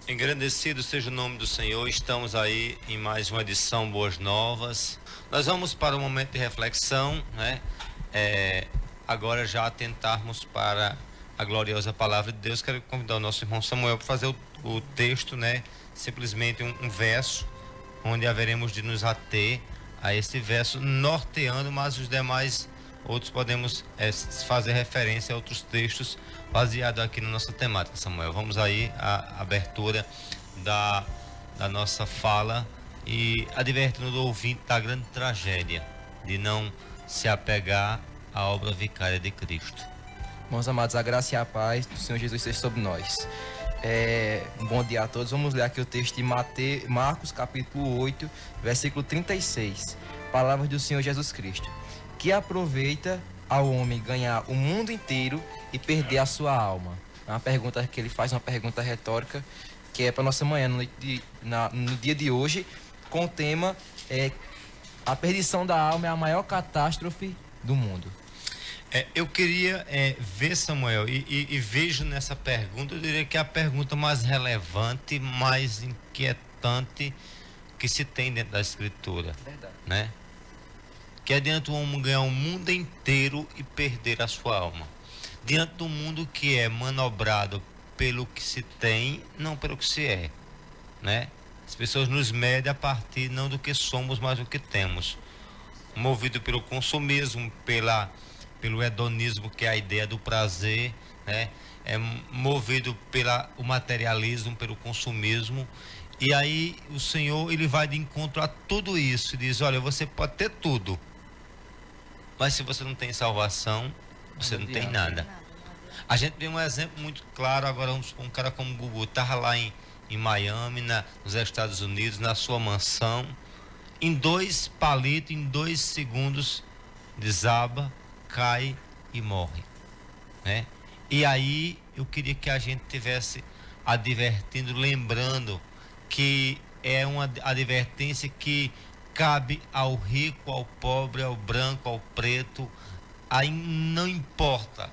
Engrandecido seja o nome do Senhor. Estamos aí em mais uma edição Boas Novas. Nós vamos para um momento de reflexão, né? Agora já atentarmos para a gloriosa palavra de Deus. Quero convidar o nosso irmão Samuel para fazer o texto, né? Simplesmente um verso, onde haveremos de nos ater a esse verso norteando, mas os demais outros podemos fazer referência a outros textos baseado aqui na nossa temática, Samuel. Vamos aí à abertura da nossa fala e advertindo o ouvinte da grande tragédia de não se apegar à obra vicária de Cristo. Irmãos amados, a graça e a paz do Senhor Jesus esteja sobre nós. Um bom dia a todos. Vamos ler aqui o texto de Marcos capítulo 8, versículo 36. Palavras do Senhor Jesus Cristo. Que aproveita ao homem ganhar o mundo inteiro e perder a sua alma? É uma pergunta que ele faz, uma pergunta retórica, que é para nossa manhã, no dia de hoje, com o tema a perdição da alma é a maior catástrofe do mundo. Eu queria ver, Samuel, e vejo nessa pergunta, eu diria que é a pergunta mais relevante, mais inquietante que se tem dentro da Escritura. Verdade. Né? Que é diante do homem ganhar o mundo inteiro e perder a sua alma. Diante do mundo que é manobrado pelo que se tem, não pelo que se é, né? As pessoas nos medem a partir não do que somos, mas do que temos. Movido pelo consumismo, pelo hedonismo, que é a ideia do prazer, né? É movido pelo materialismo, pelo consumismo. E aí o Senhor, ele vai de encontro a tudo isso e diz: olha, você pode ter tudo, mas se você não tem salvação, você não tem nada. A gente vê um exemplo muito claro agora, um cara como o Gugu, estava lá em Miami, nos Estados Unidos, na sua mansão, em 2 palitos, em 2 segundos, desaba, cai e morre, né? E aí eu queria que a gente tivesse advertindo, lembrando que é uma advertência que cabe ao rico, ao pobre, ao branco, ao preto, aí não importa,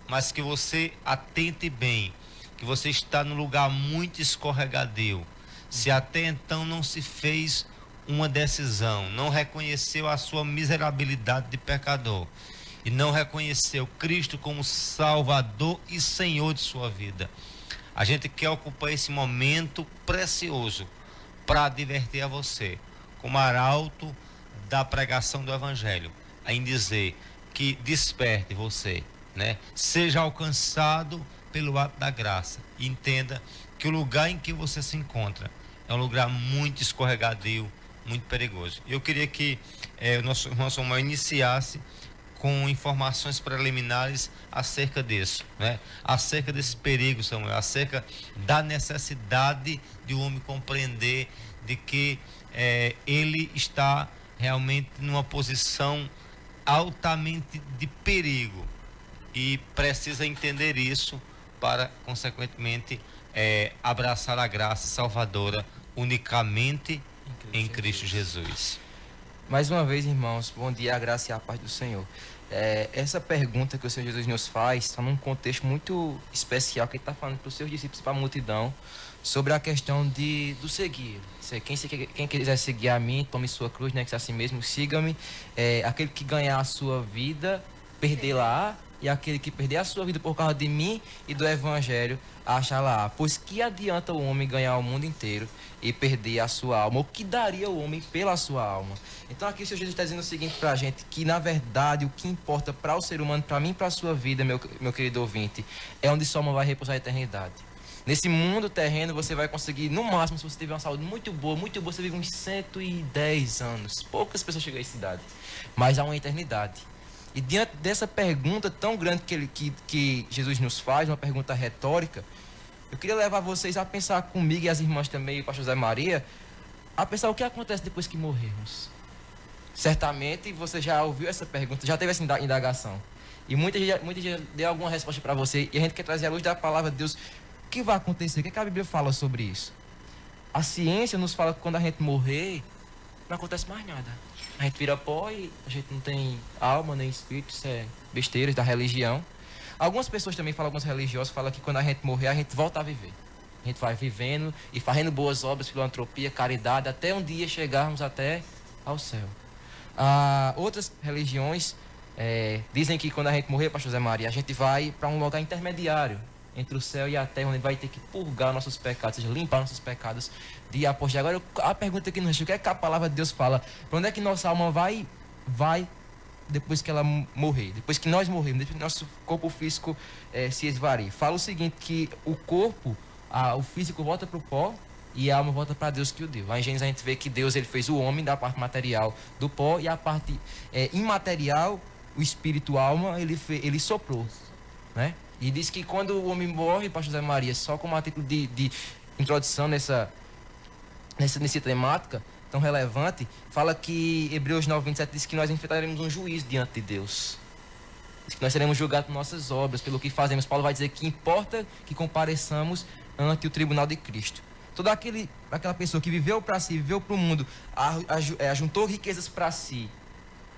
mas que você atente bem, que você está num lugar muito escorregadio. Se até então não se fez uma decisão, não reconheceu a sua miserabilidade de pecador e não reconheceu Cristo como Salvador e Senhor de sua vida, a gente quer ocupar esse momento precioso para advertir a você, como arauto da pregação do Evangelho, em dizer que desperte você, né? Seja alcançado pelo ato da graça e entenda que o lugar em que você se encontra é um lugar muito escorregadio, muito perigoso. Eu queria que o nosso irmão Samuel iniciasse com informações preliminares acerca disso, né? Acerca desse perigo, Samuel, acerca da necessidade de o homem compreender de que ele está realmente numa posição altamente de perigo e precisa entender isso para, consequentemente, abraçar a graça salvadora unicamente em Cristo Jesus. Mais uma vez, irmãos, bom dia, a graça e a paz do Senhor. Essa pergunta que o Senhor Jesus nos faz está num contexto muito especial, que ele está falando para os seus discípulos, para a multidão, sobre a questão do seguir. Quem quiser seguir a mim, tome sua cruz, né, que é assim mesmo, siga-me. Aquele que ganhar a sua vida, perdê-la, e aquele que perder a sua vida por causa de mim e do Evangelho, acha-la. Pois que adianta o homem ganhar o mundo inteiro e perder a sua alma? O que daria o homem pela sua alma? Então aqui o Senhor Jesus está dizendo o seguinte para a gente, que na verdade o que importa para o ser humano, para mim e para a sua vida, meu querido ouvinte, é onde sua alma vai repousar a eternidade. Nesse mundo terreno você vai conseguir, no máximo, se você tiver uma saúde muito boa, você vive uns 110 anos. Poucas pessoas chegam a essa idade, mas há uma eternidade. E diante dessa pergunta tão grande que Jesus nos faz, uma pergunta retórica, eu queria levar vocês a pensar comigo, e as irmãs também, e o pastor José Maria, a pensar o que acontece depois que morrermos. Certamente você já ouviu essa pergunta, já teve essa indagação. E muita gente já deu alguma resposta para você, e a gente quer trazer à luz da palavra de Deus. O que vai acontecer? O que a Bíblia fala sobre isso? A ciência nos fala que quando a gente morrer, não acontece mais nada. A gente vira pó e a gente não tem alma nem espírito, isso é besteiras da religião. Algumas pessoas também falam, alguns religiosos falam que quando a gente morrer, a gente volta a viver. A gente vai vivendo e fazendo boas obras, filantropia, caridade, até um dia chegarmos até ao céu. Outras religiões dizem que quando a gente morrer, pastor José Maria, a gente vai para um lugar intermediário entre o céu e a terra, onde vai ter que purgar nossos pecados, ou seja, limpar nossos pecados de após. Agora, a pergunta que nos resta, o que é que a palavra de Deus fala? Para onde é que nossa alma vai depois que ela morrer? Depois que nós morrermos, depois que nosso corpo físico se esvarie. Fala o seguinte, que o corpo, o físico volta para o pó e a alma volta para Deus que o deu. Lá em Gênesis a gente vê que Deus ele fez o homem da parte material do pó e a parte imaterial, o espírito, a alma, ele soprou, né? E diz que quando o homem morre, pastor José Maria, só como a título de introdução nessa temática tão relevante, fala que Hebreus 9:27 diz que nós enfrentaremos um juízo diante de Deus. Diz que nós seremos julgados por nossas obras, pelo que fazemos. Paulo vai dizer que importa que compareçamos ante o tribunal de Cristo. Toda aquela pessoa que viveu para si, viveu para o mundo, ajuntou riquezas para si,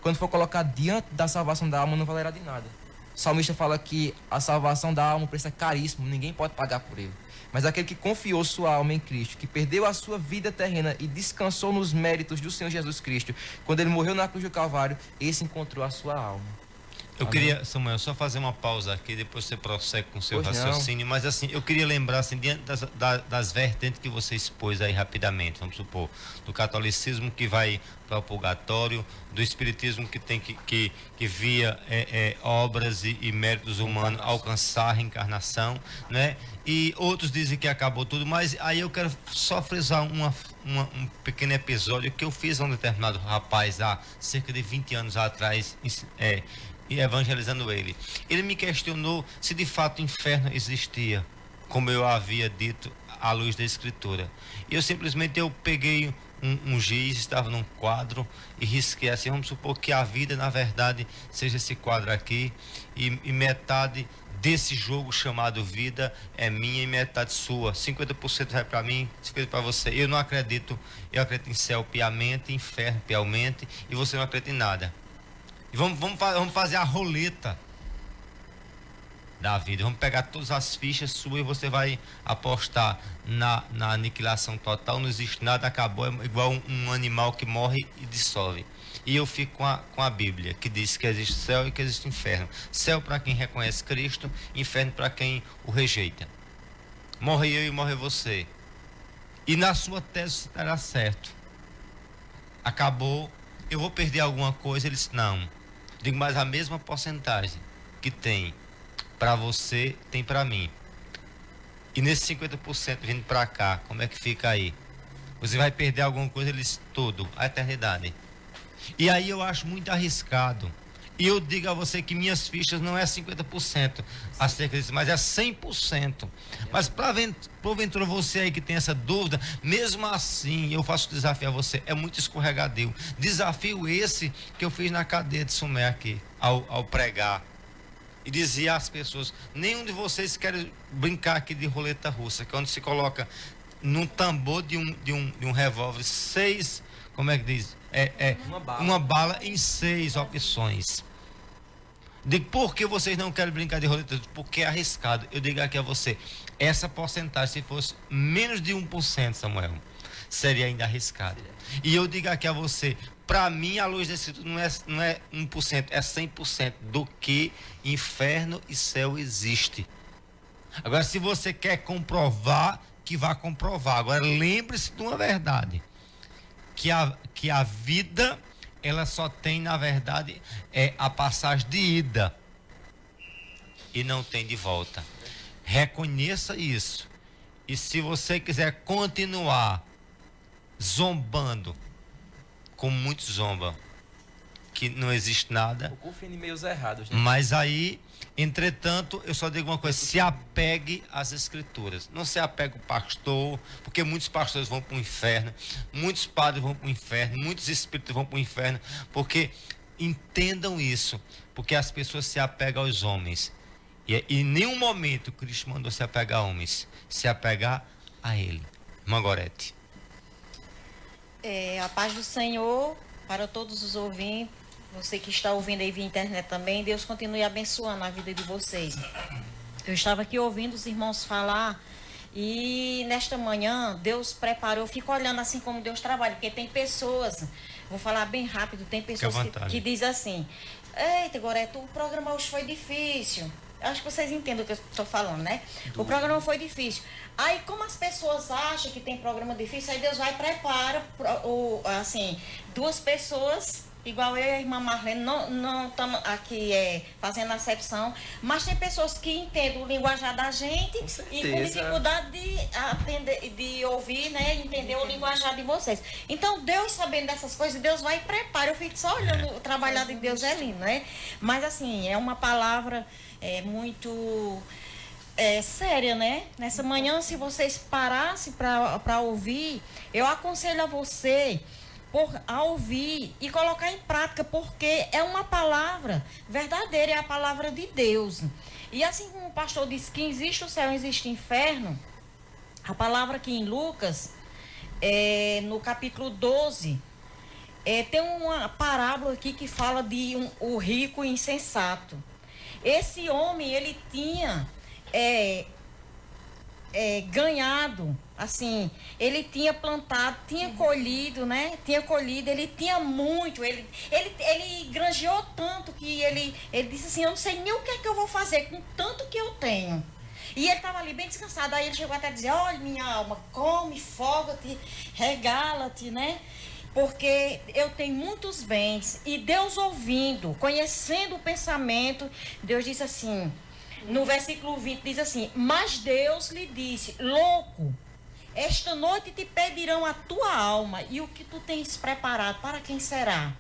quando for colocar diante da salvação da alma, não valerá de nada. O salmista fala que a salvação da alma, o preço é caríssimo, ninguém pode pagar por ele. Mas aquele que confiou sua alma em Cristo, que perdeu a sua vida terrena e descansou nos méritos do Senhor Jesus Cristo, quando ele morreu na cruz do Calvário, esse encontrou a sua alma. Eu queria, Samuel, só fazer uma pausa aqui, depois você prossegue com o seu raciocínio, mas assim, eu queria lembrar, assim, diante das vertentes que você expôs aí rapidamente, vamos supor, do catolicismo que vai para o purgatório, do espiritismo que tem que via obras e méritos humanos alcançar a reencarnação, né? E outros dizem que acabou tudo, mas aí eu quero só frisar um pequeno episódio que eu fiz a um determinado rapaz há cerca de 20 anos atrás, e evangelizando ele. Ele me questionou se de fato o inferno existia, como eu havia dito à luz da Escritura. E eu peguei um giz, estava num quadro e risquei assim, vamos supor que a vida na verdade seja esse quadro aqui e metade desse jogo chamado vida é minha e metade sua, 50% vai para mim, 50% para você. Eu não acredito, eu acredito em céu piamente, inferno piamente, e você não acredita em nada. E vamos fazer a roleta da vida. Vamos pegar todas as fichas suas e você vai apostar na aniquilação total. Não existe nada, acabou. É igual um animal que morre e dissolve. E eu fico com a Bíblia, que diz que existe céu e que existe inferno. Céu para quem reconhece Cristo, inferno para quem o rejeita. Morre eu e morre você. E na sua tese estará certo. Acabou. Eu vou perder alguma coisa? Ele disse, não. Digo, mas a mesma porcentagem que tem para você, tem para mim. E nesse 50% vindo para cá, como é que fica aí? Você vai perder alguma coisa? Ele disse, tudo, a eternidade. E aí eu acho muito arriscado. E eu digo a você que minhas fichas não é 50% acerca disso, mas é 100%. Mas porventura você aí que tem essa dúvida, mesmo assim eu faço desafio a você, é muito escorregadio. Desafio esse que eu fiz na cadeia de Sumé aqui, ao pregar. E dizia às pessoas, nenhum de vocês quer brincar aqui de roleta russa, que é onde se coloca num tambor de um revólver 6, como é que diz? Uma bala em 6 opções. Digo, por que vocês não querem brincar de roleta? Porque é arriscado. Eu digo aqui a você, essa porcentagem, se fosse menos de 1%, Samuel, seria ainda arriscado. E eu digo aqui a você, para mim a luz desse tudo não é 1%, é 100% do que inferno e céu existe. Agora, se você quer comprovar, que vá comprovar. Agora, lembre-se de uma verdade, que a vida, ela só tem, na verdade, a passagem de ida e não tem de volta. Reconheça isso. E se você quiser continuar zombando, como muitos zombam, que não existe nada, confia em meios errados, né? Mas aí, entretanto, eu só digo uma coisa, se apegue às Escrituras. Não se apegue ao pastor, porque muitos pastores vão para o inferno, muitos padres vão para o inferno, muitos espíritos vão para o inferno, porque entendam isso, porque as pessoas se apegam aos homens. E em nenhum momento Cristo mandou se apegar a homens, se apegar a Ele. Irmã Gorete. A paz do Senhor para todos os ouvintes, você que está ouvindo aí via internet também, Deus continue abençoando a vida de vocês. Eu estava aqui ouvindo os irmãos falar E nesta manhã, Deus preparou, eu fico olhando assim como Deus trabalha, porque tem pessoas, vou falar bem rápido, tem pessoas que dizem assim, eita, Gorete, o programa hoje foi difícil. Acho que vocês entendem o que eu estou falando, né? O programa foi difícil. Aí, como as pessoas acham que tem programa difícil, aí Deus vai e prepara, assim, duas pessoas, igual eu e a irmã Marlene, não estamos aqui fazendo acepção, mas tem pessoas que entendem o linguajar da gente e com dificuldade de aprender, de ouvir, né? Entender o linguajar de vocês. Então, Deus sabendo dessas coisas, Deus vai e prepara. Eu fico só olhando, o trabalhar de Deus é lindo, né? Mas, assim, é uma palavra muito séria, né? Nessa manhã, se vocês parassem para ouvir, eu aconselho a você a ouvir e colocar em prática, porque é uma palavra verdadeira, é a palavra de Deus. E assim como o pastor disse que existe o céu e existe o inferno, a palavra aqui em Lucas, no capítulo 12, tem uma parábola aqui que fala de o rico e insensato. Esse homem, ele tinha ganhado, assim, ele tinha plantado, tinha colhido, né? Tinha colhido, ele tinha muito, ele granjeou tanto que ele disse assim, eu não sei nem o que é que eu vou fazer com tanto que eu tenho. E ele estava ali bem descansado, aí ele chegou até a dizer, olha minha alma, come, folga-te, regala-te, né? Porque eu tenho muitos bens. E Deus ouvindo, conhecendo o pensamento, Deus disse assim, no versículo 20 diz assim, mas Deus lhe disse, louco, esta noite te pedirão a tua alma e o que tu tens preparado, para quem será?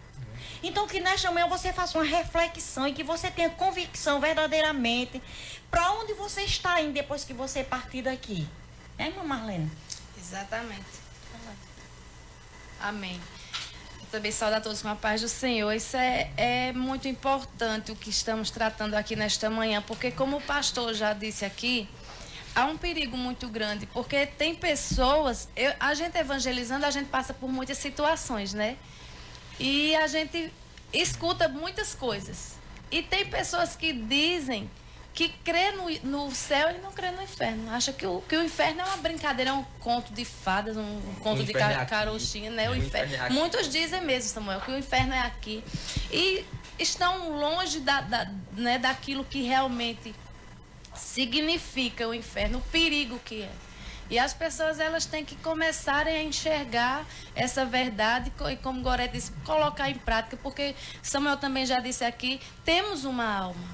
Então que nesta manhã você faça uma reflexão e que você tenha convicção verdadeiramente para onde você está indo depois que você partir daqui. É, irmã Marlene? Exatamente. Amém. Eu também saúdo a todos com a paz do Senhor. Isso é muito importante o que estamos tratando aqui nesta manhã, porque como o pastor já disse aqui, há um perigo muito grande, porque tem pessoas, a gente evangelizando, a gente passa por muitas situações, né? E a gente escuta muitas coisas. E tem pessoas que dizem que crê no céu e não crê no inferno. Acha que o inferno é uma brincadeira, é um conto de fadas, um conto de carochinha, né? O inferno. Muitos dizem mesmo, Samuel, que o inferno é aqui. E estão longe né, daquilo que realmente significa o inferno, o perigo que é. E as pessoas, elas têm que começarem a enxergar essa verdade e, como Gorete disse, colocar em prática, porque Samuel também já disse aqui, temos uma alma,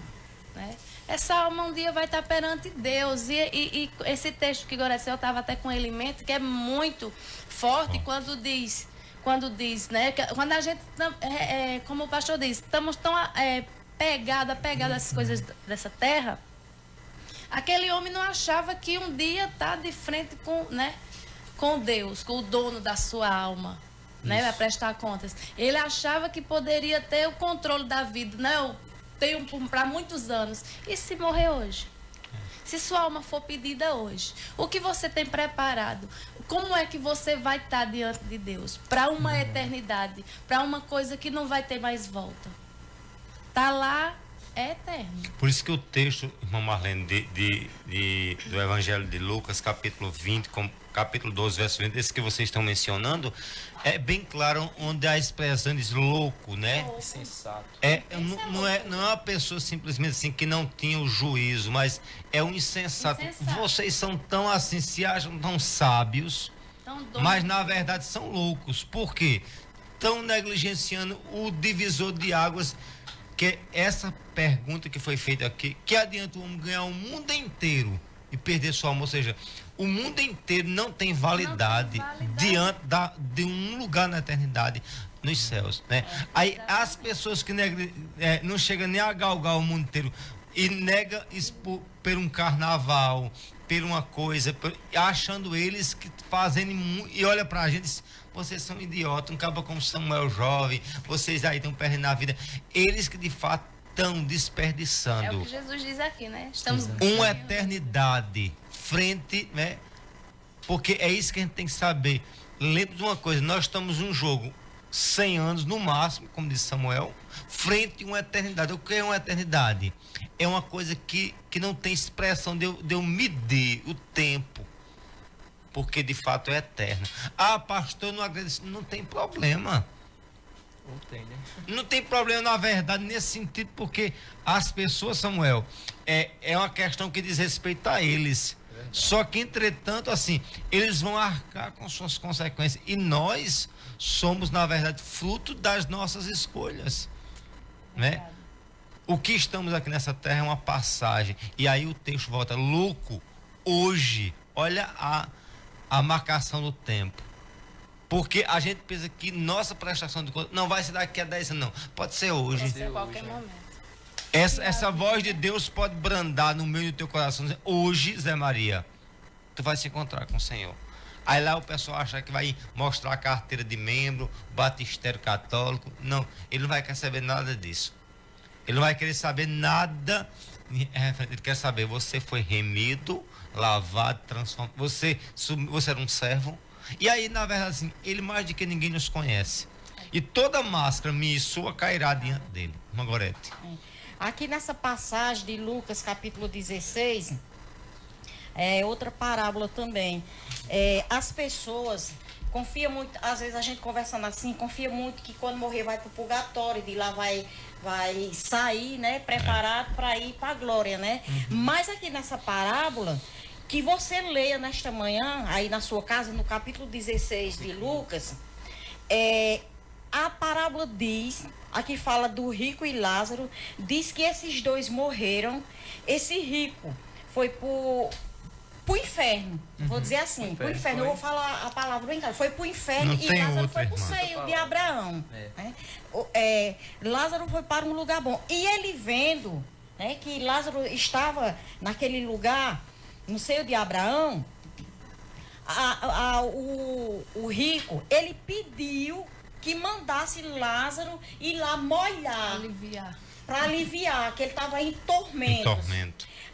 né? Essa alma um dia vai estar perante Deus. E esse texto que Gorete, eu estava até com ele em mente, que é muito forte quando diz, né? Quando a gente, como o pastor diz, estamos tão pegados a essas coisas dessa terra. Aquele homem não achava que um dia está de frente com Deus, com o dono da sua alma, né? Vai prestar contas. Ele achava que poderia ter o controle da vida, né? Eu tenho para muitos anos. E se morrer hoje? Se sua alma for pedida hoje, o que você tem preparado? Como é que você vai estar diante de Deus? Para uma eternidade, para uma coisa que não vai ter mais volta. Está lá, é eterno. Por isso que o texto, irmã Marlene, do Evangelho de Lucas, capítulo 20, capítulo 12, verso 20, esse que vocês estão mencionando, é bem claro onde a expressão diz louco, né? Insensato. Não é uma pessoa simplesmente assim que não tinha o juízo, mas é um insensato. Vocês são tão assim, se acham tão sábios, mas na verdade são loucos. Por quê? Estão negligenciando o divisor de águas, que é essa pergunta que foi feita aqui, que adianta o homem ganhar o mundo inteiro e perder sua alma? Ou seja, o mundo inteiro não tem validade, diante de um lugar na eternidade, nos céus, né? Aí as pessoas que não chegam nem a galgar o mundo inteiro e negam isso por um carnaval, por uma coisa, achando eles que fazendo e olha pra gente e diz, vocês são idiotas, um cabo como Samuel jovem, vocês aí estão perdendo a vida. Eles que de fato estão desperdiçando. É o que Jesus diz aqui, né? Estamos uma eternidade frente, né? Porque é isso que a gente tem que saber. Lembre de uma coisa, nós estamos num jogo 100 anos no máximo, como disse Samuel, frente a uma eternidade. O que é uma eternidade? É uma coisa que não tem expressão de eu medir o tempo, porque de fato é eterna. Ah, pastor, não agradece. Não tem problema. Não tem, né? Não tem problema, na verdade, nesse sentido, porque as pessoas, Samuel, é uma questão que diz respeito a eles. Só que, entretanto, assim, eles vão arcar com suas consequências. E nós somos, na verdade, fruto das nossas escolhas. Né? O que estamos aqui nessa terra é uma passagem. E aí o texto volta, louco, hoje, olha a marcação do tempo. Porque a gente pensa que nossa prestação de conta não vai ser daqui a 10 anos, não. Pode ser hoje. Pode ser a qualquer momento. Essa voz de Deus pode brandar no meio do teu coração. Hoje, Zé Maria, tu vai se encontrar com o Senhor. Aí lá o pessoal acha que vai mostrar a carteira de membro, batistério católico. Não, ele não vai querer saber nada disso. Ele não vai querer saber nada. Ele quer saber, você foi remido, lavado, transformado. Você era um servo. E aí, na verdade, assim, ele mais do que ninguém nos conhece. E toda máscara minha e sua cairá diante dele. Margorete. Aqui nessa passagem de Lucas, capítulo 16, é outra parábola também. As pessoas confiam muito, às vezes a gente conversando assim, confia muito que quando morrer vai para o purgatório, de lá vai sair, né, preparado para ir para a glória, né? Mas aqui nessa parábola, que você leia nesta manhã, aí na sua casa, no capítulo 16 de Lucas, a parábola diz, aqui fala do rico e Lázaro, diz que esses dois morreram. Esse rico foi pro inferno, vou dizer assim, pro inferno, eu vou falar a palavra bem clara, foi pro inferno. Não e tem Lázaro outra, foi pro irmã. seio de Abraão. Né? Lázaro foi para um lugar bom. E ele vendo, né, que Lázaro estava naquele lugar, no seio de Abraão, o rico, ele pediu que mandasse Lázaro ir lá molhar. Para aliviar, que ele estava em tormento.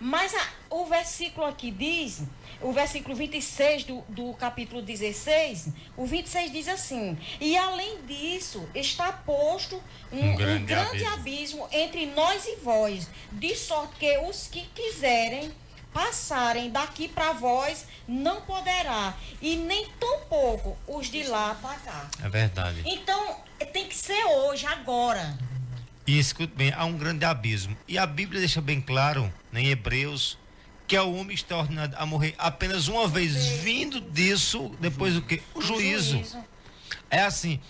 Mas o versículo aqui diz, o versículo 26 do capítulo 16, o 26 diz assim: e além disso, está posto um grande abismo entre nós e vós, de sorte que os que quiserem passarem daqui para vós não poderá, e nem tampouco os de lá para cá. É verdade. Então, tem que ser hoje, agora. E escute bem, há um grande abismo. E a Bíblia deixa bem claro, né, em Hebreus, que o homem está ordenado a morrer apenas uma vez. Vindo disso, depois do que? O juízo. É assim,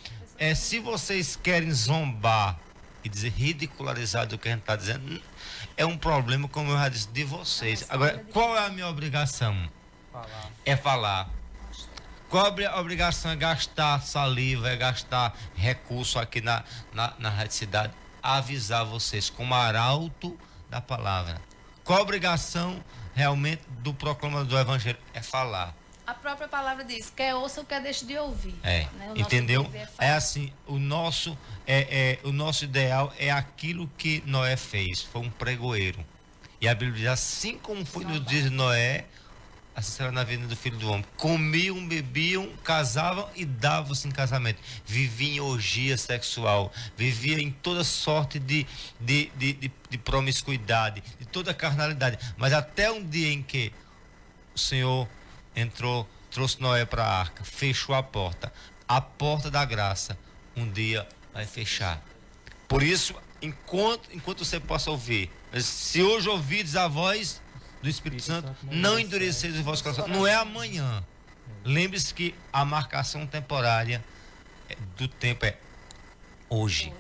se vocês querem zombar e dizer, ridicularizar do que a gente está dizendo, é um problema, como eu já disse, de vocês. Agora, qual é a minha obrigação? Falar. É falar. Qual a obrigação? É gastar saliva, é gastar recurso aqui na Rádio Cidade, avisar vocês como arauto da palavra. Qual a obrigação realmente do proclamador do evangelho? É falar. A própria palavra diz, quer ouça ou quer deixe de ouvir. Né? Entendeu? É assim, o nosso ideal é aquilo que Noé fez, foi um pregoeiro. E a Bíblia diz, assim como foi nos dias de Noé, assim será na vida do Filho do Homem. Comiam, bebiam, casavam e davam-se em casamento. Vivia em orgia sexual, vivia em toda sorte de promiscuidade, de toda carnalidade. Mas até um dia em que o Senhor entrou, trouxe Noé para a arca, fechou a porta da graça, um dia vai fechar. Por isso, enquanto você possa ouvir, se hoje ouvides a voz do Espírito Santo, não endureceis o vosso coração. Não é amanhã. Lembre-se que a marcação temporária do tempo é hoje.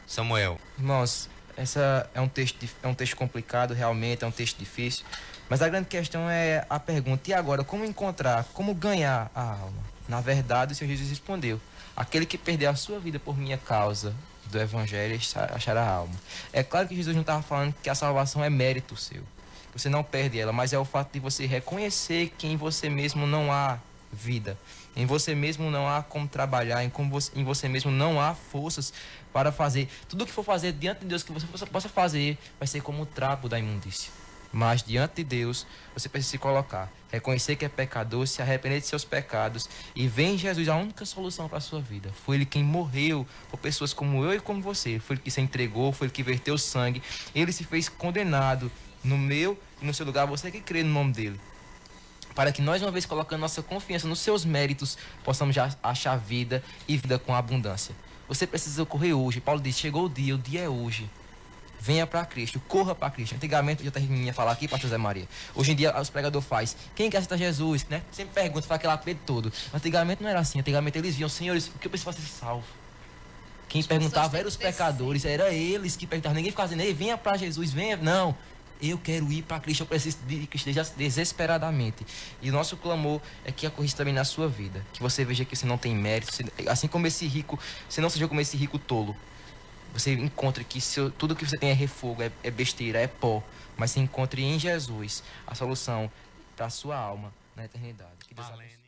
Samuel. Irmãos, essa é um texto complicado, realmente, é um texto difícil. Mas a grande questão é a pergunta, e agora, como encontrar, como ganhar a alma? Na verdade, o Senhor Jesus respondeu, aquele que perder a sua vida por minha causa do Evangelho achará a alma. É claro que Jesus não estava falando que a salvação é mérito seu, que você não perde ela, mas é o fato de você reconhecer que em você mesmo não há vida, em você mesmo não há como trabalhar, em você mesmo não há forças para fazer. Tudo que for fazer diante de Deus que você possa fazer vai ser como o trapo da imundícia. Mas diante de Deus, você precisa se colocar, reconhecer que é pecador, se arrepender de seus pecados e ver em Jesus a única solução para a sua vida. Foi Ele quem morreu por pessoas como eu e como você. Foi Ele que se entregou, foi Ele que verteu sangue. Ele se fez condenado no meu e no seu lugar, você que crê no nome dele. para que nós, uma vez colocando nossa confiança nos seus méritos, possamos já achar vida e vida com abundância. Você precisa correr hoje. Paulo diz, chegou o dia é hoje. Venha para Cristo, corra para Cristo. Antigamente, eu já terminei a falar aqui, pastor Zé Maria. Hoje em dia, os pregadores fazem, quem quer aceitar Jesus, né? Sempre pergunta, faz aquele apelo todo. Antigamente não era assim, antigamente eles viam, senhores, o que eu preciso para ser salvo? Quem perguntava eram os pecadores, era eles que perguntavam. Ninguém ficava dizendo, ei, venha para Jesus, venha. Não. Eu quero ir para Cristo, eu preciso de Cristo desesperadamente. E o nosso clamor é que ocorra também na sua vida. Que você veja que você não tem mérito, assim como esse rico, você não seja como esse rico tolo. Você encontre que tudo que você tem é refogo, é besteira, é pó. Mas você encontre em Jesus a solução para a sua alma na eternidade. Que Deus abençoe.